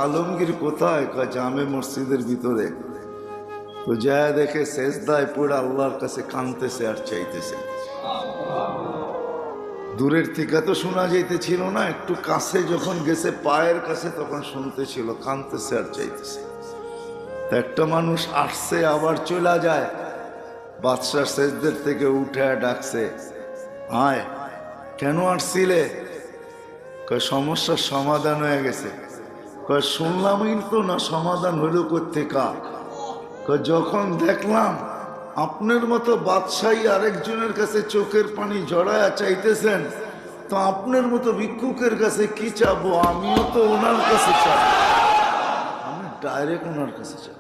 আলমগীর কোথায়? কয় জামে মসজিদের ভিতরে। তো যায় দেখে সেজদায় পড়ে আল্লাহর কাছে কাঁদতেছে আর চাইতেছে। দূরের থেকে তো শোনা যাইতেছিল না, একটু কাছে যখন গেছে পায়ের কাছে তখন শুনতেছিল, কাঁদতেছে আর চাইতেছে। তা একটা মানুষ আসছে আবার চলে যায়, বাদশাহ সেজদের থেকে উঠে ডাকছে, আয় কেন আসছিলে? কয় সমস্যার সমাধান হয়ে গেছে। কয় শুনলামই তো না, সমাধান হইল কোত্থেকা? কয় যখন দেখলাম আপনার মতো বাদশাহী আরেকজনের কাছে চোখের পানি জড়ায়া চাইতেছেন, তো আপনার মতো ভিক্ষুকের কাছে কি চাবো? আমিও তো ওনার কাছে চাই, আমি ডাইরেক্ট ওনার কাছে চাই।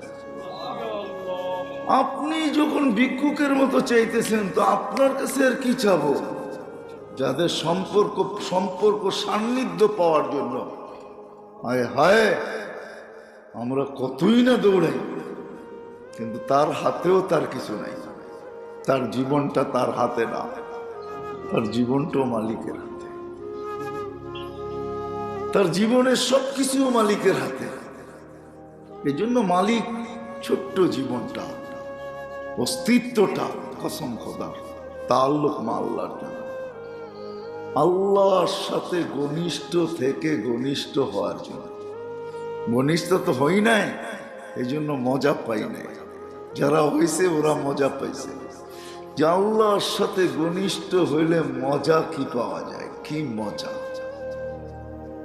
আপনি যখন ভিক্ষুকের মতো চাইতেছেন, তো আপনার কাছে আর কি চাবো? যাদের সম্পর্ক সান্নিধ্য পাওয়ার জন্য হায় হায় আমরা কতই না দৌড়াই, কিন্তু তার হাতেও তার কিছু নাই। তার জীবনটা তার হাতে না, তার জীবনটাও মালিকের হাতে, তার জীবনের সবকিছু মালিকের হাতে। এই জন্য মালিক ছোট্ট জীবনটা, অস্তিত্বটা কসম খোদার তাআল্লুক মা আল্লাহর জন্য, আল্লাহর সাথে ঘনিষ্ঠ থেকে ঘনিষ্ঠ হওয়ার জন্য। ঘনিষ্ঠ তো হই নাই, এই জন্য মজা পাই নাই। যারা হয়েছে ওরা মজা পাইছে। যে আল্লাহর সাথে ঘনিষ্ঠ হইলে মজা কি পাওয়া যায়, কি মজা!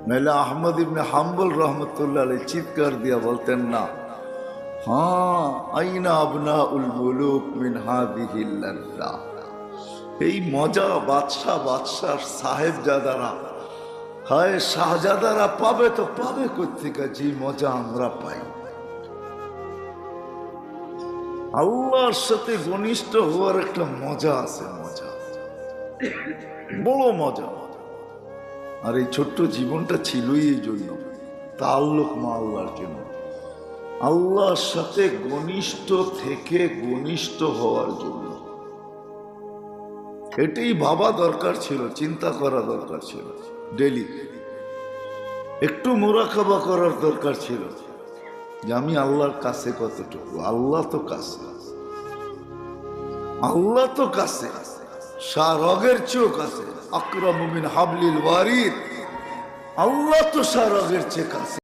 নাইলে আহমদ ইবনে হাম্বল রহমতুল্লাহ আলাইহি চিৎকার দিয়া বলতেন না, হ্যাঁ আইনা আবনাউল মুলুক মিন হাযিহিল লাযযা। এই মজা বাদশাহ সাহেবজাদারা, হায় শাহজাদারা পাবে তো পাবে কোত্থেকে? যে মজা আমরা পাই আল্লাহর সাথে ঘনিষ্ঠ হওয়ার একটা মজা আছে, মজা, বড় মজা। আর এই ছোট্ট জীবনটা ছিলই এই জন্য, তাআল্লুক মা আল্লাহর জন্য, আল্লাহর সাথে ঘনিষ্ঠ থেকে ঘনিষ্ঠ হওয়ার জন্য। এটাই ভাবা দরকার ছিল, চিন্তা করা দরকার ছিল, ডেলি একটু মুরাকাবা করার দরকার ছিল যে আমি আল্লাহর কাছে কতটুকু। আল্লাহ তো কাছে, আল্লাহ তো কাছে, শাহরগের চেয়েও কাছে। আকরামু মিন হাবলিল ওয়ারিদ, আল্লাহ তো শাহরগের চেয়ে কাছে।